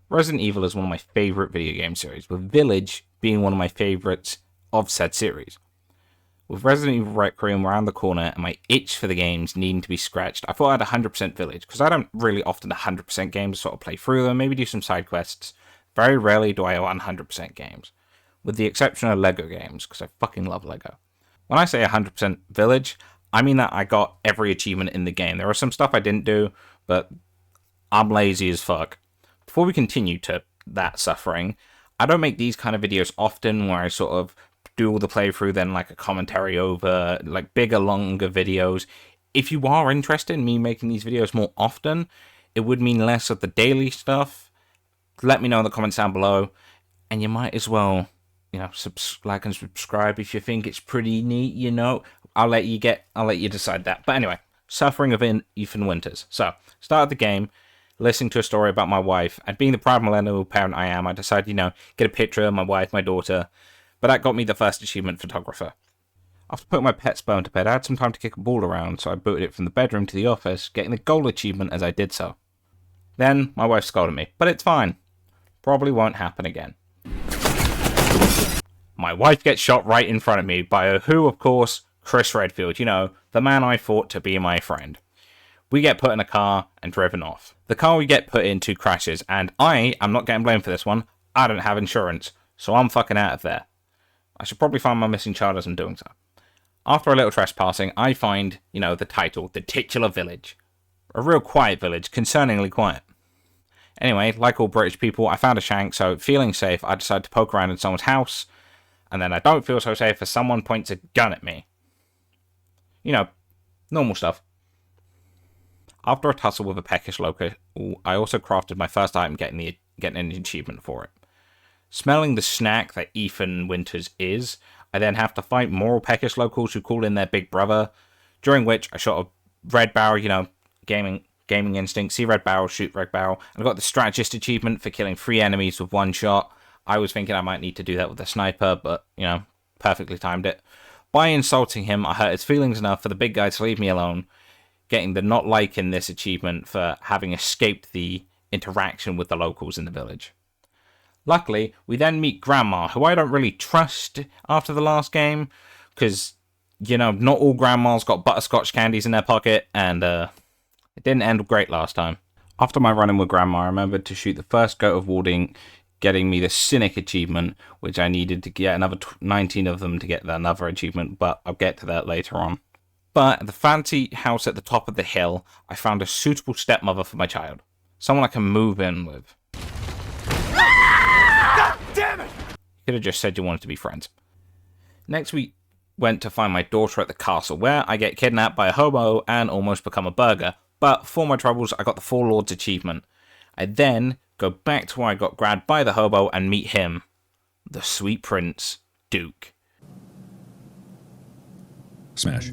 Resident Evil is one of my favorite video game series, with Village being one of my favorites of said series. With Resident Evil Requiem around the corner and my itch for the games needing to be scratched, I thought I'd 100% Village, because I don't really often 100% games, sort of play through them, maybe do some side quests. Very rarely do I 100% games, with the exception of LEGO games, because I fucking love LEGO. When I say 100% Village, I mean that I got every achievement in the game. There was some stuff I didn't do, but I'm lazy as fuck. Before we continue to that suffering, I don't make these kind of videos often where I sort of do all the playthrough, then like a commentary over, like bigger, longer videos. If you are interested in me making these videos more often, it would mean less of the daily stuff. Let me know in the comments down below, and you might as well, like and subscribe if you think it's pretty neat, I'll let you decide that. But anyway, suffering of Ethan Winters. So, started the game, listening to a story about my wife, and being the proud millennial parent I am, I decided, get a picture of my wife, my daughter, but that got me the first achievement, photographer. After putting my pet's bone to bed, I had some time to kick a ball around, so I booted it from the bedroom to the office, getting the gold achievement as I did so. Then, my wife scolded me, but it's fine. Probably won't happen again. My wife gets shot right in front of me by who, of course, Chris Redfield, the man I thought to be my friend. We get put in a car and driven off. The car we get put into crashes, and I am not getting blamed for this one. I don't have insurance, so I'm fucking out of there. I should probably find my missing child as I'm doing so. After a little trespassing, I find, the title, The Titular Village. A real quiet village, concerningly quiet. Anyway, like all British people, I found a shank, so feeling safe, I decided to poke around in someone's house, and then I don't feel so safe as someone points a gun at me. Normal stuff. After a tussle with a peckish local, I also crafted my first item, getting an achievement for it. Smelling the snack that Ethan Winters is, I then have to fight more peckish locals who call in their big brother, during which I shot a red barrel, gaming instinct, see red barrel, shoot red barrel, and I got the strategist achievement for killing 3 enemies with 1 shot. I was thinking I might need to do that with a sniper, but, perfectly timed it. By insulting him, I hurt his feelings enough for the big guy to leave me alone, getting the not liking this achievement for having escaped the interaction with the locals in the village. Luckily, we then meet Grandma, who I don't really trust after the last game, because, not all grandmas got butterscotch candies in their pocket, and it didn't end great last time. After my run-in with Grandma, I remembered to shoot the first goat of warding, getting me the Cynic achievement, which I needed to get another 19 of them to get another achievement, but I'll get to that later on. But at the fancy house at the top of the hill, I found a suitable stepmother for my child. Someone I can move in with. God damn it! You could have just said you wanted to be friends. Next we went to find my daughter at the castle, where I get kidnapped by a hobo and almost become a burger. But for my troubles, I got the Four Lords achievement. I then go back to where I got grabbed by the hobo and meet him, the sweet prince, Duke. Smash.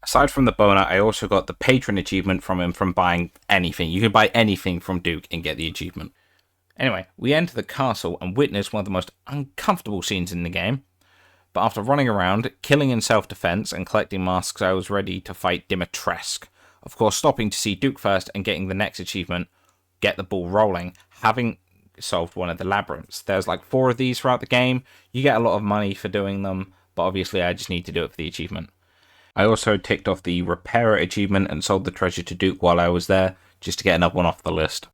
Aside from the boner, I also got the patron achievement from him from buying anything. You can buy anything from Duke and get the achievement. Anyway, we enter the castle and witness one of the most uncomfortable scenes in the game. But after running around, killing in self-defense and collecting masks, I was ready to fight Dimitrescu. Of course, stopping to see Duke first and getting the next achievement, get the ball rolling, having solved one of the labyrinths. There's like 4 of these throughout the game. You get a lot of money for doing them, but obviously I just need to do it for the achievement. I also ticked off the Repairer achievement and sold the treasure to Duke while I was there, just to get another one off the list.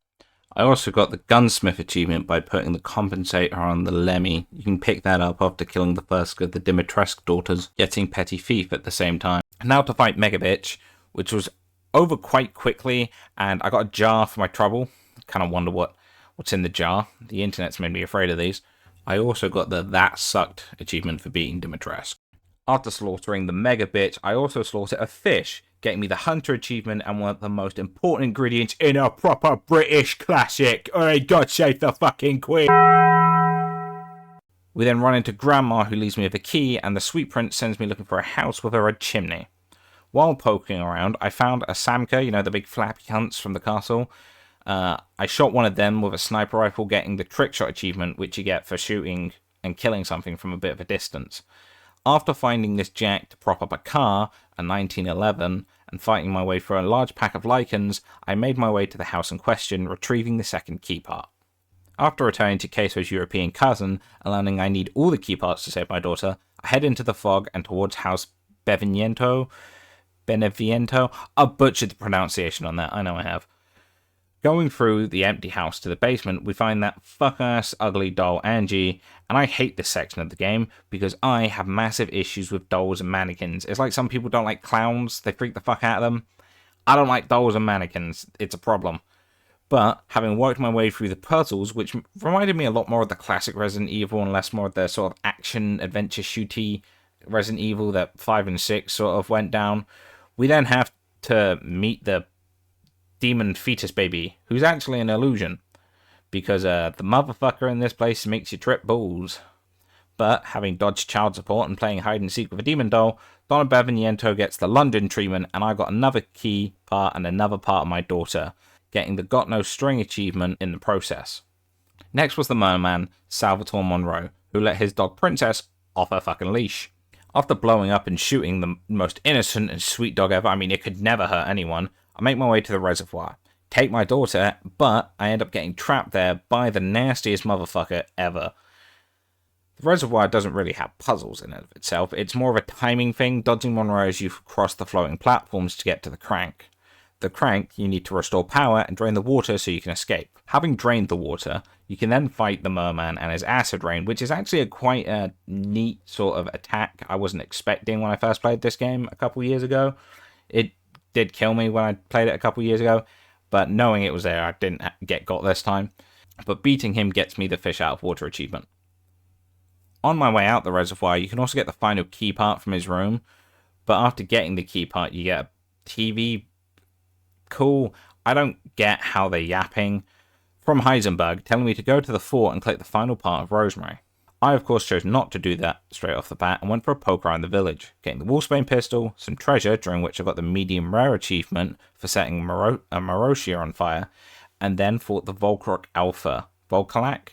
I also got the Gunsmith achievement by putting the compensator on the Lemmy. You can pick that up after killing the first of the Dimitrescu daughters, getting Petty Thief at the same time. And now to fight Megabitch, which was over quite quickly, and I got a jar for my trouble. Kind of wonder what's in the jar. The internet's made me afraid of these. I also got the That Sucked achievement for beating Dimitrescu. After slaughtering the Mega Bitch, I also slaughtered a fish, getting me the Hunter achievement and one of the most important ingredients in a proper British classic. Oh, God save the fucking Queen! We then run into Grandma, who leaves me with a key, and the Sweet Prince sends me looking for a house with a red chimney. While poking around, I found a Samka, the big flappy cunts from the castle. I shot one of them with a sniper rifle, getting the Trick Shot achievement, which you get for shooting and killing something from a bit of a distance. After finding this jack to prop up a car, a 1911, and fighting my way through a large pack of lichens, I made my way to the house in question, retrieving the second key part. After returning to Queso's European cousin and learning I need all the key parts to save my daughter, I head into the fog and towards House Beneviento. I've butchered the pronunciation on that, I know I have. Going through the empty house to the basement, we find that fuck-ass ugly doll Angie, and I hate this section of the game because I have massive issues with dolls and mannequins. It's like some people don't like clowns, they freak the fuck out of them. I don't like dolls and mannequins, it's a problem. But having worked my way through the puzzles, which reminded me a lot more of the classic Resident Evil and less more of the sort of action, adventure, shooty Resident Evil that 5 and 6 sort of went down, we then have to meet the demon fetus baby, who's actually an illusion, because the motherfucker in this place makes you trip balls. But having dodged child support and playing hide and seek with a demon doll, Donna Beneviento gets the London treatment, and I got another key part and another part of my daughter, getting the Got No String achievement in the process. Next was the merman, Salvatore Monroe, who let his dog Princess off her fucking leash. After blowing up and shooting the most innocent and sweet dog ever, I mean, it could never hurt anyone, I make my way to the reservoir, take my daughter, but I end up getting trapped there by the nastiest motherfucker ever. The reservoir doesn't really have puzzles in and of itself, it's more of a timing thing, dodging Monroe as you cross the floating platforms to get to the crank. The crank, you need to restore power and drain the water so you can escape. Having drained the water, you can then fight the merman and his acid rain, which is actually quite a neat sort of attack I wasn't expecting when I first played this game a couple years ago. It did kill me when I played it a couple years ago, but knowing it was there, I didn't get got this time. But beating him gets me the fish out of water achievement. On my way out the reservoir, you can also get the final key part from his room, but after getting the key part, you get a TV. Cool. I don't get how they're yapping. From Heisenberg, telling me to go to the fort and collect the final part of Rosemary. I, of course, chose not to do that straight off the bat and went for a poke around the village, getting the Wolfsbane pistol, some treasure, during which I got the medium rare achievement for setting a Marocchia on fire, and then fought the Volkrok Alpha, Volkalak,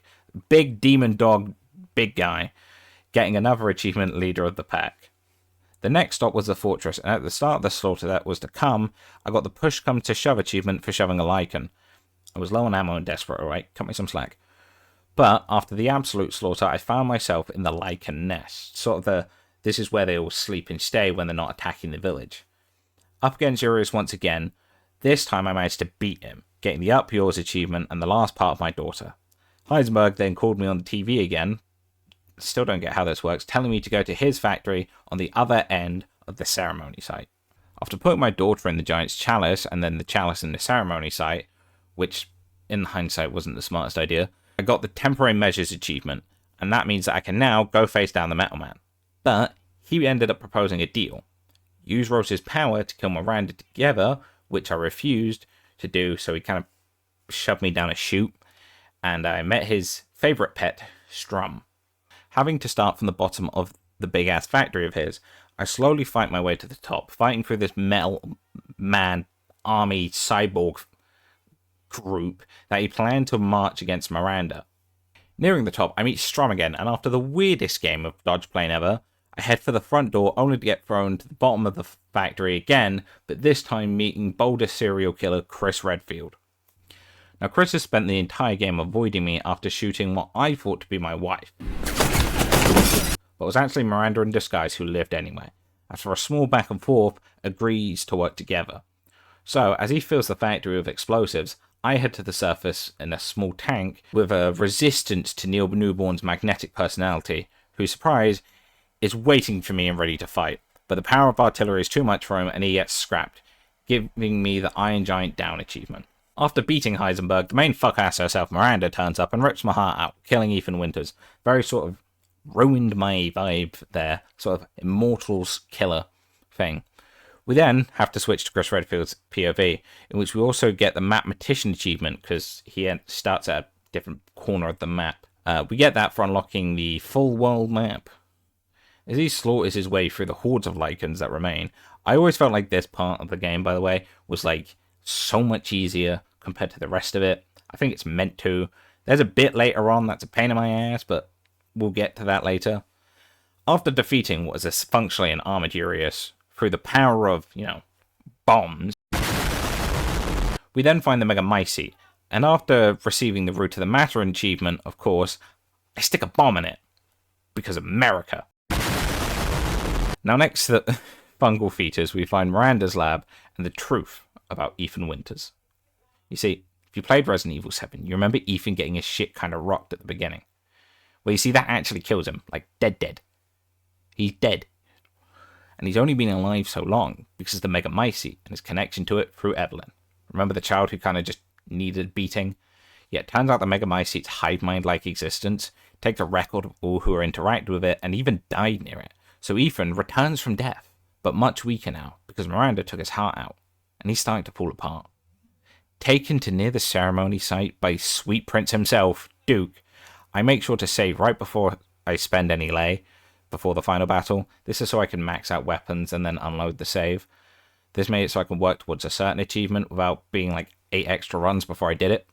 big demon dog, big guy, getting another achievement, leader of the pack. The next stop was the fortress, and at the start of the slaughter that was to come, I got the push come to shove achievement for shoving a Lycan. I was low on ammo and desperate, alright, cut me some slack. But after the absolute slaughter, I found myself in the Lycan nest, sort of this is where they all sleep and stay when they're not attacking the village. Up against Urius once again, this time I managed to beat him, getting the Up Yours achievement and the last part of my daughter. Heisenberg then called me on the TV again, still don't get how this works, telling me to go to his factory on the other end of the ceremony site. After putting my daughter in the Giant's Chalice and then the Chalice in the ceremony site, which in hindsight wasn't the smartest idea, I got the Temporary Measures achievement, and that means that I can now go face down the Metal Man. But he ended up proposing a deal. Use Rose's power to kill Miranda together, which I refused to do, so he kind of shoved me down a chute, and I met his favourite pet, Strum. Having to start from the bottom of the big-ass factory of his, I slowly fight my way to the top, fighting through this Metal Man army cyborg group that he planned to march against Miranda. Nearing the top, I meet Strum again, and after the weirdest game of dodge plane ever, I head for the front door only to get thrown to the bottom of the factory again, but this time meeting bolder serial killer Chris Redfield. Now Chris has spent the entire game avoiding me after shooting what I thought to be my wife, but was actually Miranda in disguise who lived anyway. After a small back and forth, agrees to work together. So, as he fills the factory with explosives, I head to the surface in a small tank with a resistance to Neil Newborn's magnetic personality, whose surprise is waiting for me and ready to fight. But the power of artillery is too much for him and he gets scrapped, giving me the Iron Giant Down achievement. After beating Heisenberg, the main fuck-ass herself, Miranda, turns up and rips my heart out, killing Ethan Winters. Very sort of ruined my vibe there, sort of Immortals killer thing. We then have to switch to Chris Redfield's POV, in which we also get the Mathematician achievement, because he starts at a different corner of the map. We get that for unlocking the full world map. As he slaughters his way through the hordes of Lycans that remain, I always felt like this part of the game, by the way, was like so much easier compared to the rest of it. I think it's meant to. There's a bit later on that's a pain in my ass, but we'll get to that later. After defeating what is functionally an armored Urius, through the power of, bombs, we then find the Megamycete, And after receiving the Root of the Matter achievement, of course, I stick a bomb in it. Because America. Now next to the fungal features, we find Miranda's lab and the truth about Ethan Winters. You see, if you played Resident Evil 7, you remember Ethan getting his shit kind of rocked at the beginning. Well, you see, that actually kills him. Like, dead. He's dead. And he's only been alive so long because of the Megamycete and his connection to it through Evelyn. Remember the child who kind of just needed beating? Yeah, it turns out the Megamycete's hive mind-like existence takes a record of all who are interacted with it and even died near it. So Ethan returns from death, but much weaker now because Miranda took his heart out, and he's starting to fall apart. Taken to near the ceremony site by Sweet Prince himself, Duke, I make sure to save right before I spend any lay, before the final battle. This is so I can max out weapons and then unload the save. This made it so I can work towards a certain achievement without being like 8 extra runs before I did it.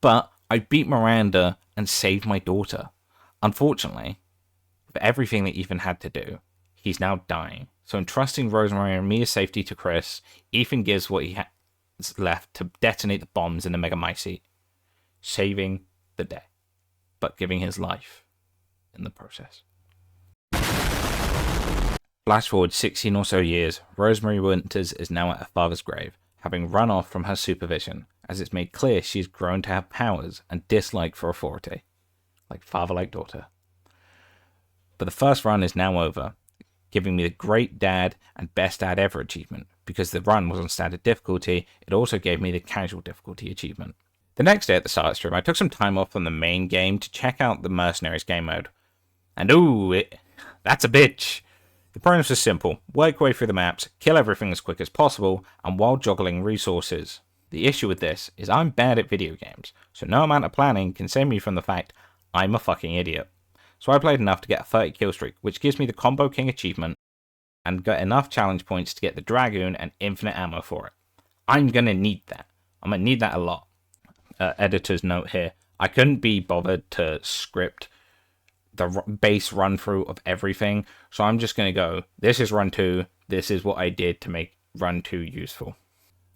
But I beat Miranda and saved my daughter. Unfortunately, with everything that Ethan had to do, he's now dying. So entrusting Rosemary and Mia's safety to Chris, Ethan gives what he has left to detonate the bombs in the Megamycete, saving the day, but giving his life in the process. Flash forward 16 or so years, Rosemary Winters is now at her father's grave, having run off from her supervision, as it's made clear she's grown to have powers and dislike for authority. Like father, like daughter. But the first run is now over, giving me the Great Dad and Best Dad Ever achievement. Because the run was on standard difficulty, it also gave me the casual difficulty achievement. The next day at the start stream, I took some time off from the main game to check out the Mercenaries game mode. And that's a bitch! The premise is simple: work your way through the maps, kill everything as quick as possible, and while juggling resources. The issue with this is I'm bad at video games, so no amount of planning can save me from the fact I'm a fucking idiot. So I played enough to get a 30 kill streak, which gives me the Combo King achievement, and got enough challenge points to get the Dragoon and infinite ammo for it. I'm gonna need that. I'm gonna need that a lot. Editor's note here. I couldn't be bothered to script the base run through of everything, so I'm just gonna go, this is run 2, this is what I did to make run 2 useful.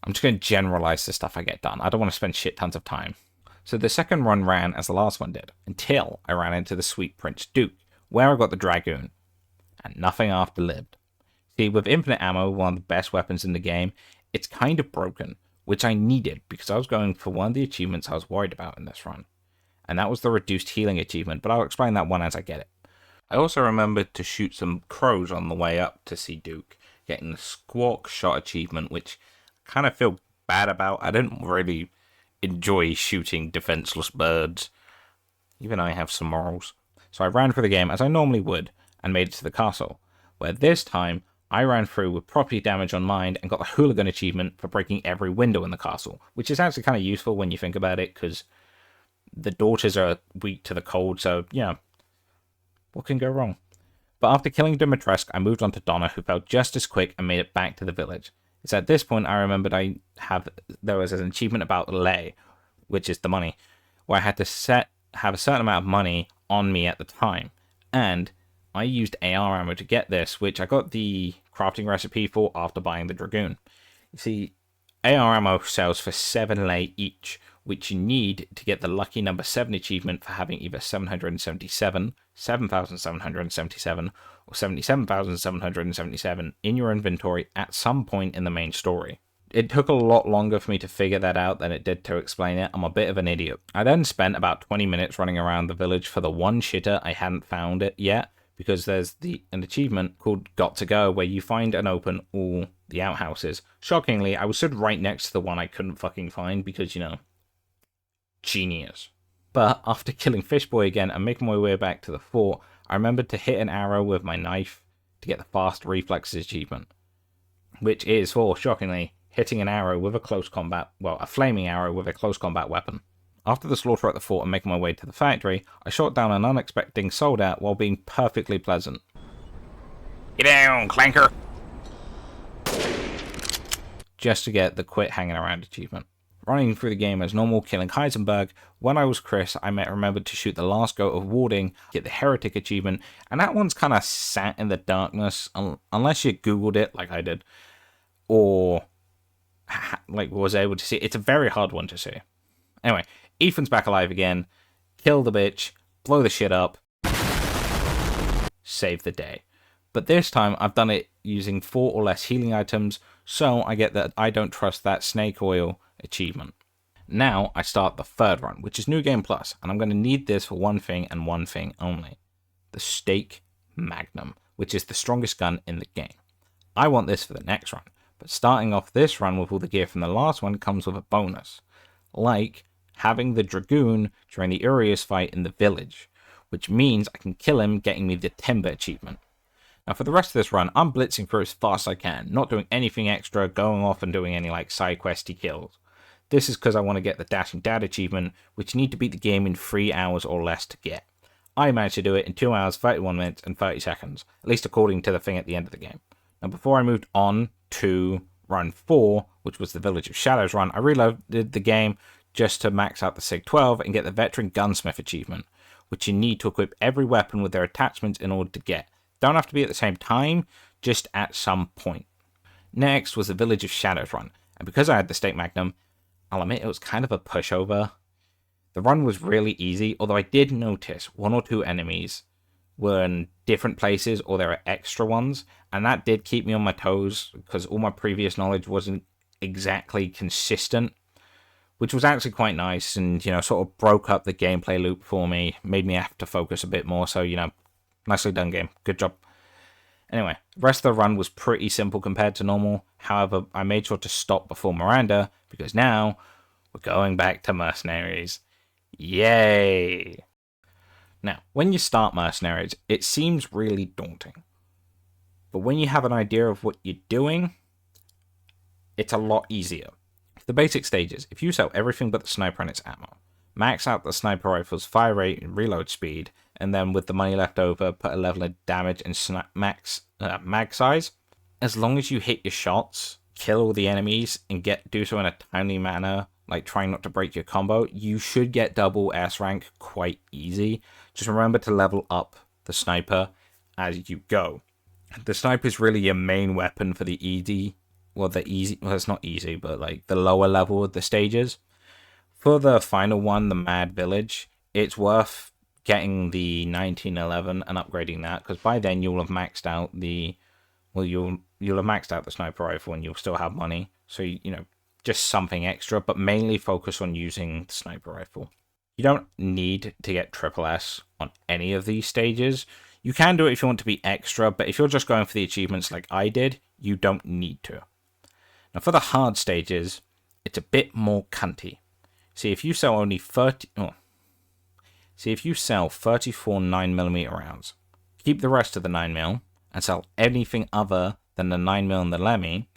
I'm just gonna generalize the stuff I get done. I don't want to spend shit tons of time. So the second run ran as the last one did, until I ran into the Sweet Prince Duke, where I got the Dragoon, and nothing after lived. See, with infinite ammo, one of the best weapons in the game, it's kind of broken, which I needed because I was going for one of the achievements I was worried about in this run. And that was the reduced healing achievement, but I'll explain that one as I get it. I also remembered to shoot some crows on the way up to see Duke, getting the Squawk Shot achievement, which I kind of feel bad about. I didn't really enjoy shooting defenseless birds. Even I have some morals. So I ran through the game as I normally would, and made it to the castle, where this time I ran through with property damage on mind and got the Hooligan achievement for breaking every window in the castle, which is actually kind of useful when you think about it, because the daughters are weak to the cold, so, yeah, what can go wrong? But after killing Dimitrescu, I moved on to Donna, who felt just as quick and made it back to the village. It's at this point I remembered there was an achievement about lei, which is the money, where I had to have a certain amount of money on me at the time, and I used AR ammo to get this, which I got the crafting recipe for after buying the Dragoon. You see, AR ammo sells for 7 lei each, which you need to get the lucky number 7 achievement for having either 777, 7,777, or 77,777 in your inventory at some point in the main story. It took a lot longer for me to figure that out than it did to explain it. I'm a bit of an idiot. I then spent about 20 minutes running around the village for the one shitter I hadn't found it yet, because there's an achievement called Got to Go, where you find and open all the outhouses. Shockingly, I was stood right next to the one I couldn't fucking find, because, genius. But after killing Fishboy again and making my way back to the fort, I remembered to hit an arrow with my knife to get the Fast Reflexes achievement, which is for, shockingly, hitting an arrow with a flaming arrow with a close combat weapon. After the slaughter at the fort and making my way to the factory, I shot down an unexpected soldat while being perfectly pleasant. Get down, clanker! Just to get the quit hanging around achievement. Running through the game as normal, killing Heisenberg. When I was Chris, I remembered to shoot the last goat of warding, get the Heretic achievement, and that one's kind of sat in the darkness, unless you googled it like I did, or was able to see it. It's a very hard one to see. Anyway, Ethan's back alive again. Kill the bitch, blow the shit up, save the day. But this time I've done it using 4 or less healing items, so I get that I don't trust that snake oil achievement. Now I start the third run, which is New Game Plus, and I'm going to need this for one thing and one thing only. The Stake Magnum, which is the strongest gun in the game. I want this for the next run, but starting off this run with all the gear from the last one comes with a bonus, like having the Dragoon during the Urias fight in the village, which means I can kill him, getting me the Timber achievement. Now for the rest of this run, I'm blitzing through as fast as I can, not doing anything extra, going off and doing any like side questy kills. This is because I want to get the Dashing Dad achievement, which you need to beat the game in 3 hours or less to get. I managed to do it in 2 hours, 31 minutes, and 30 seconds, at least according to the thing at the end of the game. Now before I moved on to run 4, which was the Village of Shadows run, I reloaded the game just to max out the SIG-12 and get the Veteran Gunsmith achievement, which you need to equip every weapon with their attachments in order to get. Don't have to be at the same time, just at some point. Next was the Village of Shadows run, and because I had the Stake Magnum, I'll admit it was kind of a pushover. The run was really easy, although I did notice 1 or 2 enemies were in different places or there are extra ones, and that did keep me on my toes because all my previous knowledge wasn't exactly consistent, which was actually quite nice and, sort of broke up the gameplay loop for me, made me have to focus a bit more, so, nicely done game, good job. Anyway, the rest of the run was pretty simple compared to normal. However, I made sure to stop before Miranda, because now we're going back to Mercenaries. Yay! Now, when you start Mercenaries, it seems really daunting. But when you have an idea of what you're doing, it's a lot easier. The basic stages, if you sell everything but the sniper and its ammo, max out the sniper rifle's fire rate and reload speed, and then with the money left over, put a level of damage and mag size. As long as you hit your shots, kill all the enemies, and do so in a timely manner, like trying not to break your combo, you should get double S rank quite easy. Just remember to level up the sniper as you go. The sniper is really your main weapon for the easy, it's not easy, but like the lower level of the stages. For the final one, the Mad Village, it's worth getting the 1911 and upgrading that, because by then you'll have maxed out you'll have maxed out the sniper rifle and you'll still have money. So, just something extra, but mainly focus on using the sniper rifle. You don't need to get triple S on any of these stages. You can do it if you want to be extra, but if you're just going for the achievements like I did, you don't need to. Now for the hard stages, it's a bit more cunty. See, if you sell 34 9mm rounds, keep the rest of the 9mm, and sell anything other than the 9mm and the Lemmy,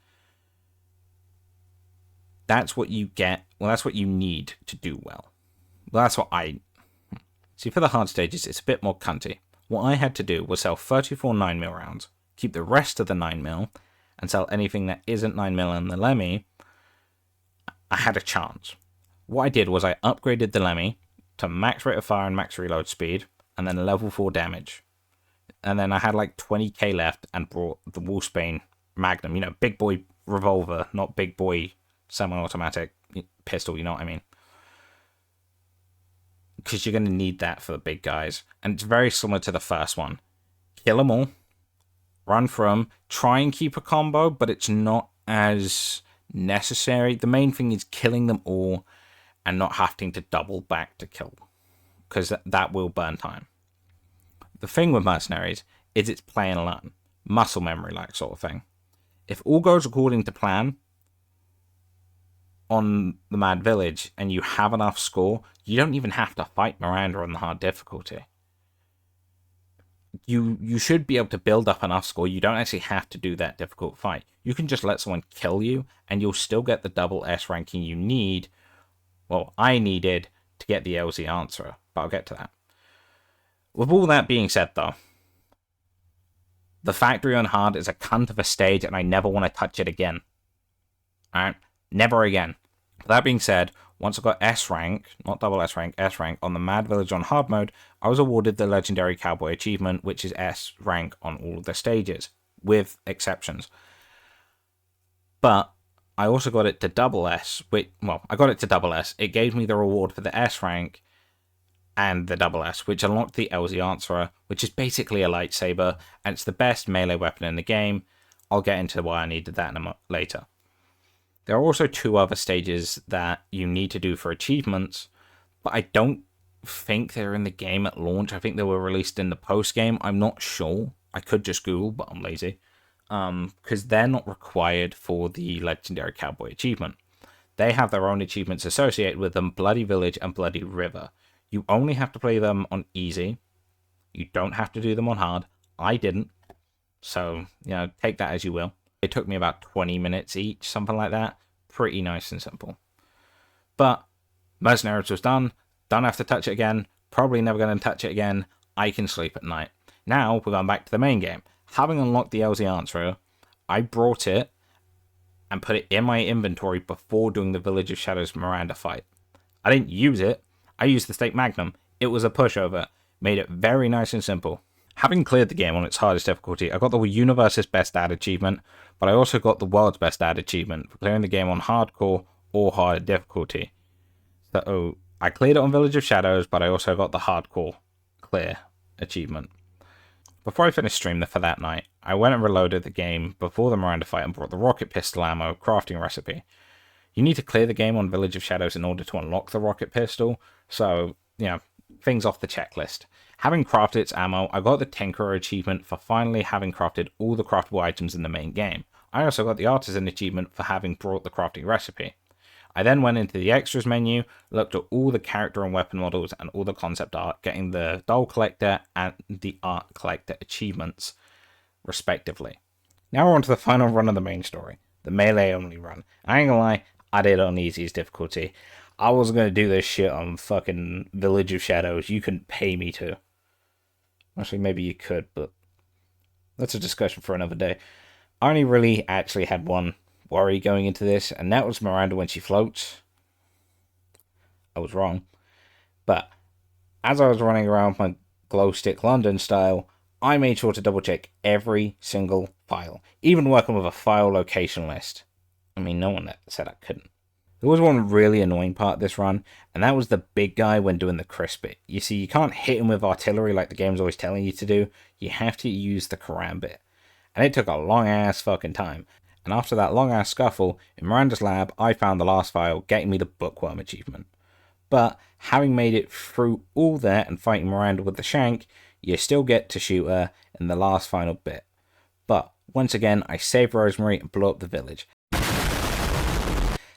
that's what you get. Well, that's what you need to do well. Well, that's what See, for the hard stages, it's a bit more cunty. What I had to do was sell 34 9mm rounds, keep the rest of the 9mm, and sell anything that isn't 9mm and the Lemmy. I had a chance. What I did was I upgraded the Lemmy to max rate of fire and max reload speed, and then level 4 damage. And then I had like 20k left and brought the Wolfsbane Magnum, big boy revolver, not big boy semi-automatic pistol, you know what I mean? Because you're going to need that for the big guys. And it's very similar to the first one. Kill them all, run through them, try and keep a combo, but it's not as necessary. The main thing is killing them all and not having to double back to kill, because that will burn time. The thing with Mercenaries is it's play and learn, muscle memory like sort of thing. If all goes according to plan on the Mad Village and you have enough score, you don't even have to fight Miranda on the hard difficulty. You should be able to build up enough score. You don't actually have to do that difficult fight. You can just let someone kill you and you'll still get the double S ranking you need. Well, I needed to get the LZ Answerer, but I'll get to that. With all that being said, though, the factory on hard is a cunt of a stage, and I never want to touch it again. Alright? Never again. That being said, once I got S rank, not double S rank, S rank on the Mad Village on hard mode, I was awarded the Legendary Cowboy achievement, which is S rank on all of the stages, with exceptions. But I also got it to double S, I got it to double S. It gave me the reward for the S rank and the double S, which unlocked the LZ Answerer, which is basically a lightsaber, and it's the best melee weapon in the game. I'll get into why I needed that later. There are also 2 other stages that you need to do for achievements, but I don't think they're in the game at launch. I think they were released in the post-game. I'm not sure. I could just Google, but I'm lazy. Because they're not required for the Legendary Cowboy achievement. They have their own achievements associated with them, Bloody Village and Bloody River. You only have to play them on easy. You don't have to do them on hard. I didn't. So, take that as you will. It took me about 20 minutes each, something like that. Pretty nice and simple. But Mercenaries was done. Don't have to touch it again. Probably never going to touch it again. I can sleep at night. Now, we're going back to the main game. Having unlocked the LZ Answerer, I brought it and put it in my inventory before doing the Village of Shadows Miranda fight. I didn't use it. I used the Stake Magnum. It was a pushover. Made it very nice and simple. Having cleared the game on its hardest difficulty, I got the Universe's Best Dad achievement, but I also got the World's Best Dad achievement for clearing the game on hardcore or harder difficulty. So I cleared it on Village of Shadows, but I also got the hardcore clear achievement. Before I finished stream for that night, I went and reloaded the game before the Miranda fight and brought the rocket pistol ammo crafting recipe. You need to clear the game on Village of Shadows in order to unlock the rocket pistol, so, things off the checklist. Having crafted its ammo, I got the Tinkerer achievement for finally having crafted all the craftable items in the main game. I also got the Artisan achievement for having brought the crafting recipe. I then went into the extras menu, looked at all the character and weapon models and all the concept art, getting the Doll Collector and the Art Collector achievements, respectively. Now we're on to the final run of the main story, the melee only run. I ain't gonna lie, I did it on easiest difficulty. I wasn't gonna do this shit on fucking Village of Shadows. You couldn't pay me to. Actually, maybe you could, but that's a discussion for another day. I only really actually had one worry going into this, and that was Miranda when she floats. I was wrong. But as I was running around my glow stick London style, I made sure to double check every single file, even working with a file location list. I mean, no one said I couldn't. There was one really annoying part of this run, and that was the big guy when doing the crisp bit. You see, you can't hit him with artillery like the game's always telling you to do. You have to use the karambit. And it took a long ass fucking time. And after that long ass scuffle, in Miranda's lab, I found the last file, getting me the Bookworm achievement. But having made it through all that and fighting Miranda with the shank, you still get to shoot her in the last final bit. But once again, I saved Rosemary and blew up the village.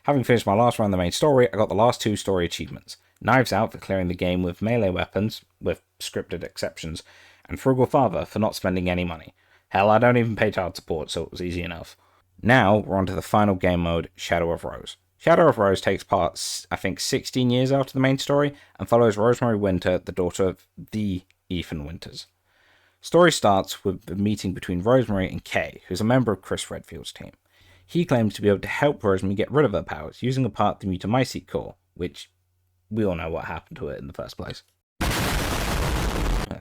Having finished my last run of the main story, I got the last 2 story achievements. Knives Out for clearing the game with melee weapons, with scripted exceptions, and Frugal Father for not spending any money. Hell, I don't even pay child support, so it was easy enough. Now, we're on to the final game mode, Shadow of Rose. Shadow of Rose takes part, I think, 16 years after the main story, and follows Rosemary Winter, the daughter of the Ethan Winters. Story starts with the meeting between Rosemary and Kay, who's a member of Chris Redfield's team. He claims to be able to help Rosemary get rid of her powers, using a part of the Mutamycete core, which we all know what happened to it in the first place.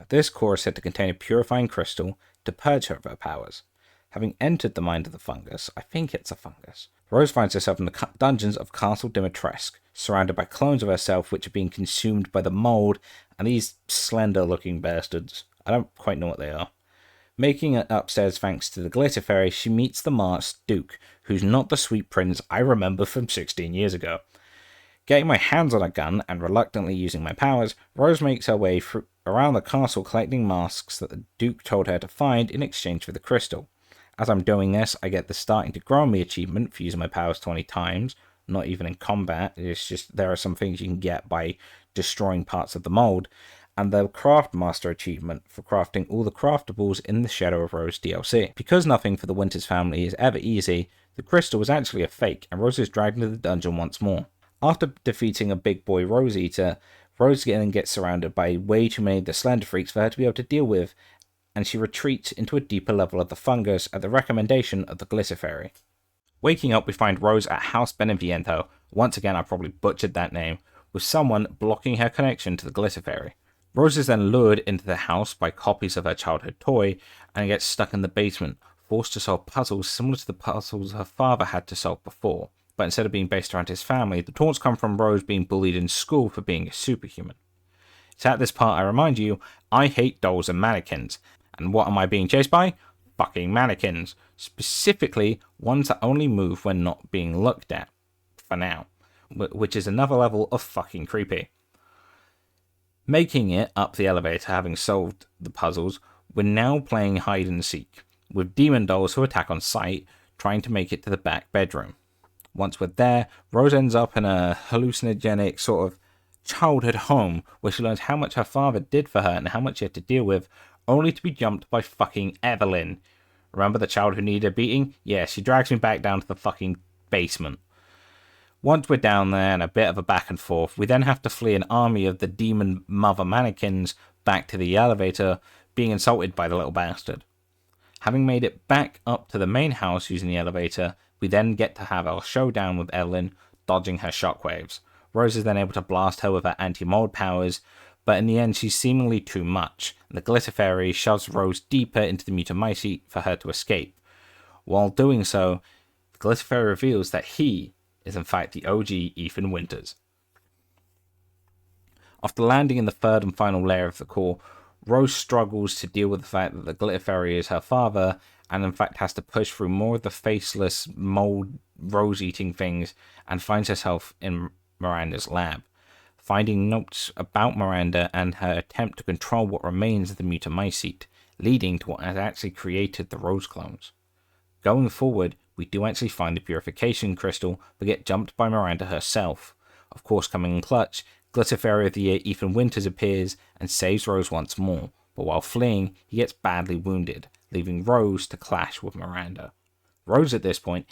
This core is said to contain a purifying crystal to purge her of her powers. Having entered the mind of the fungus, I think it's a fungus, Rose finds herself in the dungeons of Castle Dimitrescu, surrounded by clones of herself which are being consumed by the mold and these slender-looking bastards. I don't quite know what they are. Making it upstairs thanks to the Glitter Fairy, she meets the masked Duke, who's not the sweet prince I remember from 16 years ago. Getting my hands on a gun and reluctantly using my powers, Rose makes her way around the castle collecting masks that the Duke told her to find in exchange for the crystal. As I'm doing this, I get the Starting to Grow Me achievement for using my powers 20 times, not even in combat, it's just there are some things you can get by destroying parts of the mold, and the Craft Master achievement for crafting all the craftables in the Shadow of Rose DLC. Because nothing for the Winters family is ever easy, the crystal was actually a fake, and Rose is dragged into the dungeon once more. After defeating a big boy Rose Eater, Rose then gets surrounded by way too many of the Slender Freaks for her to be able to deal with, and she retreats into a deeper level of the fungus at the recommendation of the Glitter Fairy. Waking up, we find Rose at House Beneviento, once again I probably butchered that name, with someone blocking her connection to the Glitter Fairy. Rose is then lured into the house by copies of her childhood toy and gets stuck in the basement, forced to solve puzzles similar to the puzzles her father had to solve before, but instead of being based around his family, the taunts come from Rose being bullied in school for being a superhuman. It's at this part I remind you, I hate dolls and mannequins, and what am I being chased by? Fucking mannequins. Specifically, ones that only move when not being looked at. For now. Which is another level of fucking creepy. Making it up the elevator, having solved the puzzles, we're now playing hide and seek, with demon dolls who attack on sight, trying to make it to the back bedroom. Once we're there, Rose ends up in a hallucinogenic sort of childhood home where she learns how much her father did for her and how much she had to deal with, only to be jumped by fucking Evelyn. Remember the child who needed a beating? Yeah, she drags me back down to the fucking basement. Once we're down there and a bit of a back and forth, we then have to flee an army of the demon mother mannequins back to the elevator, being insulted by the little bastard. Having made it back up to the main house using the elevator, we then get to have our showdown with Evelyn, dodging her shockwaves. Rose is then able to blast her with her anti-mold powers, but in the end she's seemingly too much, and the Glitter Fairy shoves Rose deeper into the Mutamycete for her to escape. While doing so, the Glitter Fairy reveals that he is in fact the OG Ethan Winters. After landing in the third and final layer of the core, Rose struggles to deal with the fact that the Glitter Fairy is her father, and in fact has to push through more of the faceless, mold, rose-eating things, and finds herself in Miranda's lab, finding notes about Miranda and her attempt to control what remains of the Mutamycete, leading to what has actually created the Rose clones. Going forward, we do actually find the Purification Crystal, but get jumped by Miranda herself. Of course, coming in clutch, Glitter Fairy of the Year Ethan Winters appears and saves Rose once more, but while fleeing, he gets badly wounded, leaving Rose to clash with Miranda. Rose at this point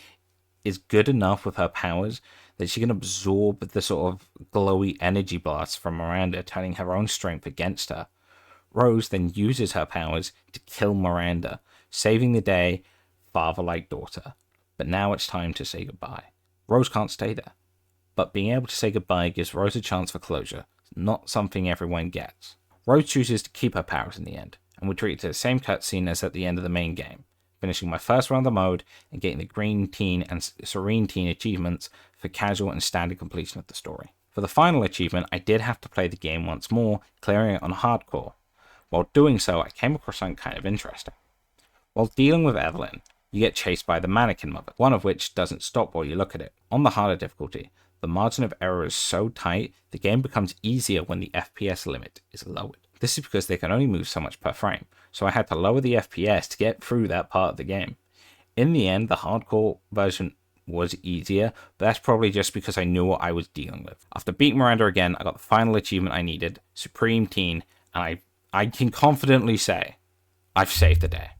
is good enough with her powers that she can absorb the sort of glowy energy blasts from Miranda, turning her own strength against her. Rose then uses her powers to kill Miranda, saving the day, father like daughter. But now it's time to say goodbye. Rose can't stay there, but being able to say goodbye gives Rose a chance for closure, not something everyone gets. Rose chooses to keep her powers in the end, and we treat it to the same cutscene as at the end of the main game, finishing my first run of the mode and getting the Green Teen and Serene Teen achievements for casual and standard completion of the story. For the final achievement, I did have to play the game once more, clearing it on hardcore. While doing so, I came across something kind of interesting. While dealing with Evelyn, you get chased by the mannequin mother, one of which doesn't stop while you look at it. On the harder difficulty, the margin of error is so tight, the game becomes easier when the FPS limit is lowered. This is because they can only move so much per frame, so I had to lower the FPS to get through that part of the game. In the end, the hardcore version was easier, but that's probably just because I knew what I was dealing with. After beating Miranda again, I got the final achievement I needed, Supreme Teen, and I can confidently say, I've saved the day.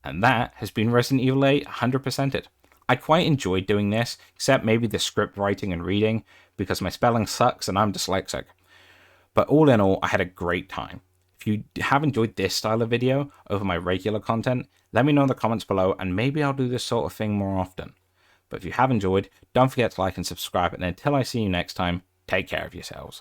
And that has been Resident Evil 8 100%ed. I quite enjoyed doing this, except maybe the script writing and reading, because my spelling sucks and I'm dyslexic. But all in all, I had a great time. If you have enjoyed this style of video over my regular content, let me know in the comments below and maybe I'll do this sort of thing more often. But if you have enjoyed, don't forget to like and subscribe, and until I see you next time, take care of yourselves.